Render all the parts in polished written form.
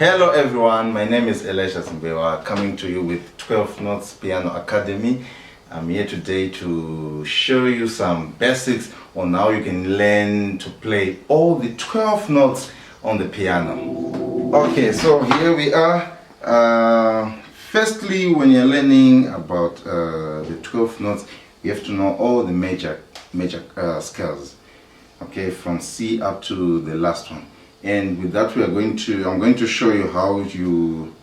Hello everyone, my name is Elisha Simbewa, coming to you with 12 Notes Piano Academy. I'm here today to show you some basics on how you can learn to play all the 12 notes on the piano. Okay, so here we are. Firstly, when you're learning about the 12 notes, you have to know all the major scales. Okay, from C up to the last one. And with that, I'm going to show you how you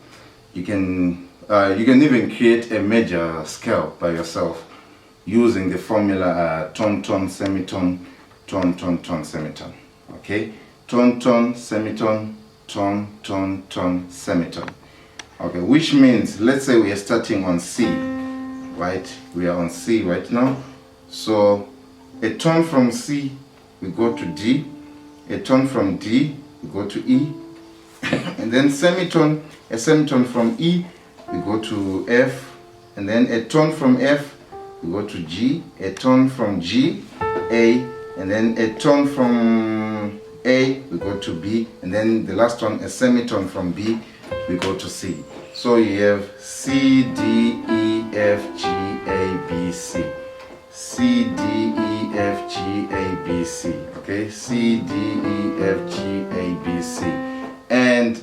can even create a major scale by yourself using the formula tone tone semitone tone tone tone semitone. Okay, tone tone semitone tone tone tone semitone. Okay, which means, let's say we are starting on C, right? We are on C right now. So a tone from C, we go to D. A tone from D, we go to E. And then a semitone from E, we go to F. And then a tone from F, we go to G. A tone from G, A. And then a tone from A, we go to B. And then the last one, a semitone from B, we go to C. So you have C, D, E, F, G, A, B, C. C, D, E, F, G, A, B, C. Okay, C, D, E, F, G, A, B, C. And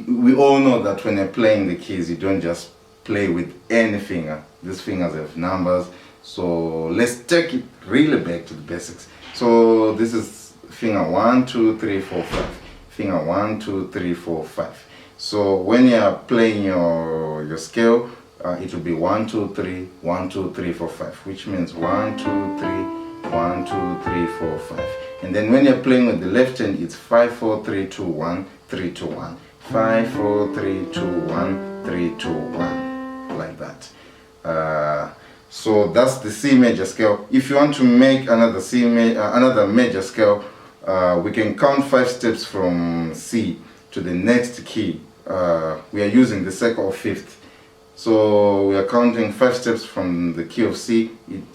we all know that when you're playing the keys, you don't just play with any finger. These fingers have numbers. So let's take it really back to the basics. So this is finger 1, 2, 3, 4, 5. Finger 1, 2, 3, 4, 5. So when you're playing your scale, it will be 1, 2, 3, 1, 2, 3, 4, 5, which means 1, 2, 3, 1, 2, 3, 4, 5. And then when you're playing with the left hand, it's 5, 4, 3, 2, 1, 3, 2, 1. 5, 4, 3, 2, 1, 3, 2, 1. Like that. So that's the C major scale. If you want to make another major scale, we can count 5 steps from C to the next key. We are using the second or fifth. So we are counting 5 steps from the key of C. It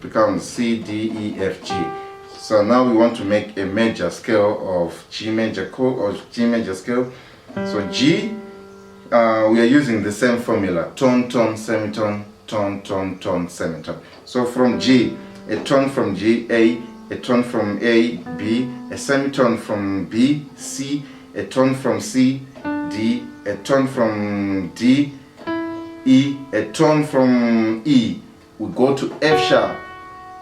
becomes C, D, E, F, G. So now we want to make a major scale of G major scale. So G, we are using the same formula: tone, tone, semitone, tone, tone, tone, semitone. So from G, a tone from G, A tone from A, B, a semitone from B, C, a tone from C, D, a tone from D, E, a tone from E, we go to F sharp,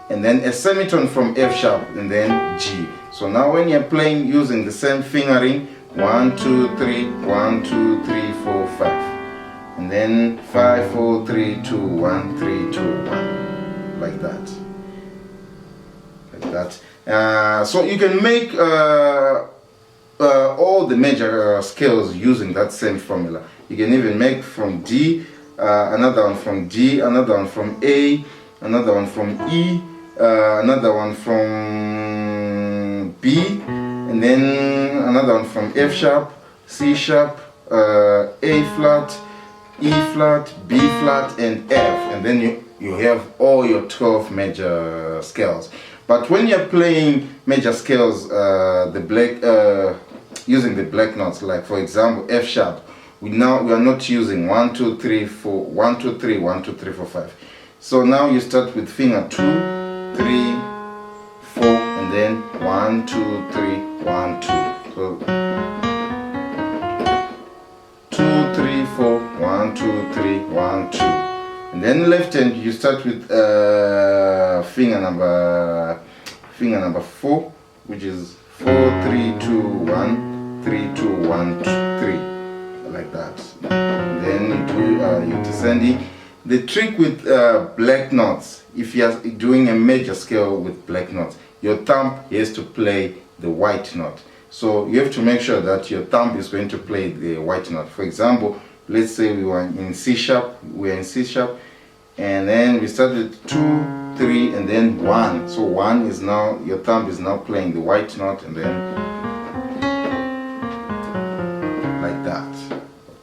and then a semitone from F sharp, and then G. So now when you're playing using the same fingering, 1, 2, 3, 1, 2, 3, 4, 5, and then 5, 4, 3, 2, 1, 3, 2, 1, like that. Like that. So you can make all the major scales using that same formula. You can even make from D, another one from D, another one from A, another one from E, another one from B, and then another one from F sharp, C sharp, A flat, E flat, B flat, and F. And then you have all your 12 major scales. But when you're playing major scales, using the black notes, like for example F sharp, we are not using 1, 2, 3, 4, 1, 2, 3, 1, 2, 3, 4, 5. So now you start with finger 2, 3, 4, and then 1, 2, 3, 1, 2. So 2, 3, 4, 1, 2, 3, 1, 2. And then left hand, you start with finger number 4, which is 4, 3, 2, 1, 3, 2, 1, 3. Like that. And then you do your descending. The trick with black notes, if you are doing a major scale with black notes, your thumb has to play the white note. So you have to make sure that your thumb is going to play the white note. For example, let's say we were in C sharp, and then we started 2, 3, and then 1. So 1 is now, your thumb is now playing the white note, and then like that.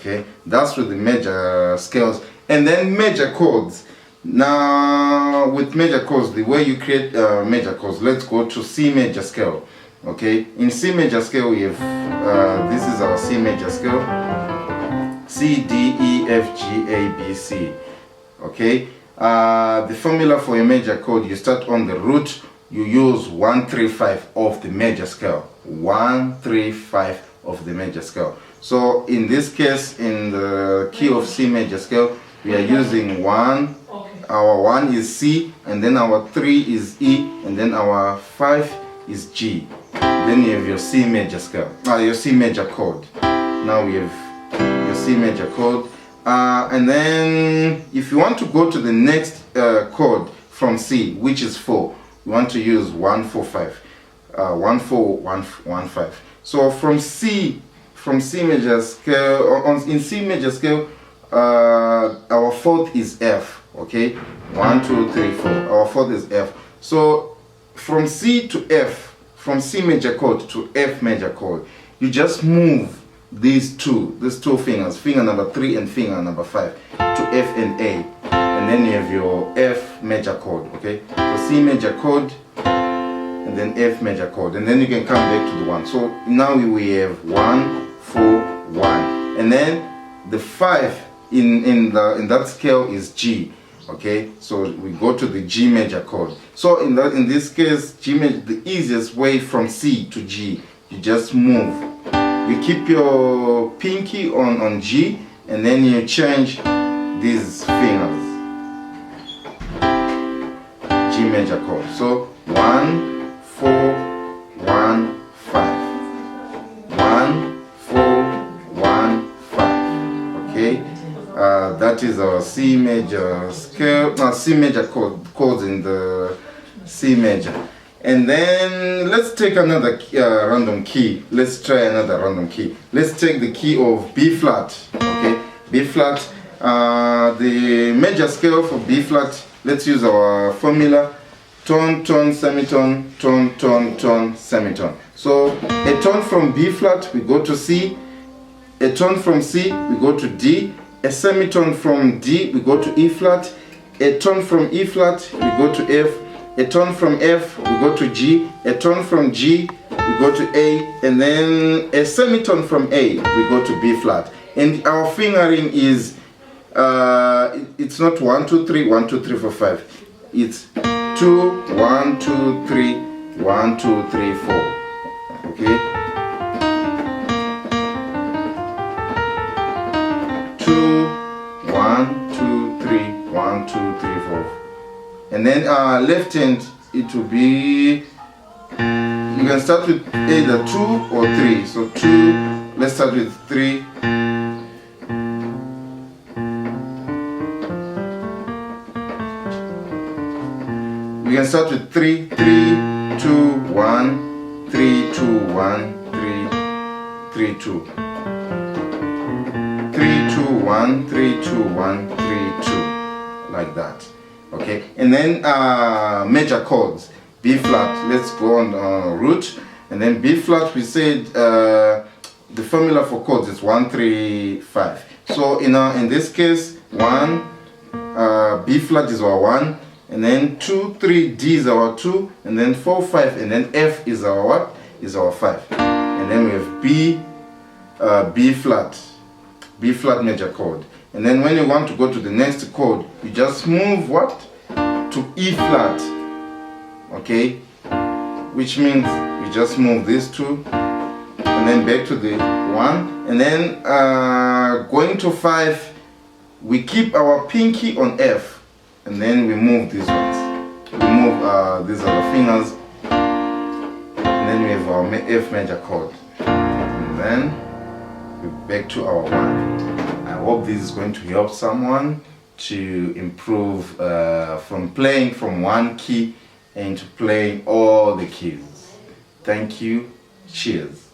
Okay, that's with the major scales. And then major chords. Now with major chords, the way you create major chords, let's go to C major scale. Okay, in C major scale we have this is our C major scale: C, D, E, F, G, A, B, C. Okay, the formula for a major chord: you start on the root, you use 135 of the major scale. 135 of the major scale. So in this case, in the key of C major scale, we are using 1. Our 1 is C, and then our 3 is E, and then our 5 is G. Then you have your C major scale, your C major chord. Now we have your C major chord. And then if you want to go to the next chord from C, which is 4, you want to use 1, 4, 5. 1, 4, 1, 1, 5. So from C major scale, in C major scale, our fourth is F. Okay, 1, 2, 3, 4. Our fourth is F. So from C to F, from C major chord to F major chord, you just move these two fingers, finger number 3 and finger number 5, to F and A, and then you have your F major chord. Okay, so C major chord, and then F major chord, and then you can come back to the 1. So now we have 1, 4, 1, and then the 5 in that scale is G. Okay, so we go to the G major chord. So in this case, G major, the easiest way from C to G, you just move. You keep your pinky on G, and then you change these fingers. G major chord. So 1, 4, 1, 5. 1, 4, 1, 5. Okay. That is our C major scale, C major chords in the C major. And then let's take another random key. Let's try another random key. Let's take the key of B flat. Okay, B flat. The major scale for B flat. Let's use our formula: tone, tone, semitone, tone, tone, tone, semitone. So a tone from B flat, we go to C. A tone from C, we go to D. A semitone from D, we go to E flat. A tone from E flat, we go to F. A tone from F, we go to G. A tone from G, we go to A. And then a semitone from A, we go to B flat. And our fingering is, it's not 1, 2, 3, 1, 2, 3, 4, 5. It's 2, 1, 2, 3, 1, 2, 3, 4. Okay? 2, 1, 2, 3, 1, 2, 3, 4. And then left hand, it will be, you can start with either 2 or 3. So 2, let's start with 3. We can start with 3, 3, 2, 1, 3, 2, 1, 3, 3, 2. 3, 2, 1, 3, 2, 1, 3, 2, like that. Okay, and then major chords. B flat, let's go on root, and then B flat, we said the formula for chords is 1, 3, 5. So in this case, 1, B flat is our 1, and then 2, 3, D is our 2, and then 4, 5, and then F is our what? Is our 5. And then we have B flat major chord. And then when you want to go to the next chord, you just move what? To E flat. Okay? Which means you just move these two, and then back to the 1. And then going to 5, we keep our pinky on F, and then we move these ones. We move these other fingers, and then we have our F major chord. And then we're back to our 1. I hope this is going to help someone to improve from playing from one key and to playing all the keys. Thank you. Cheers.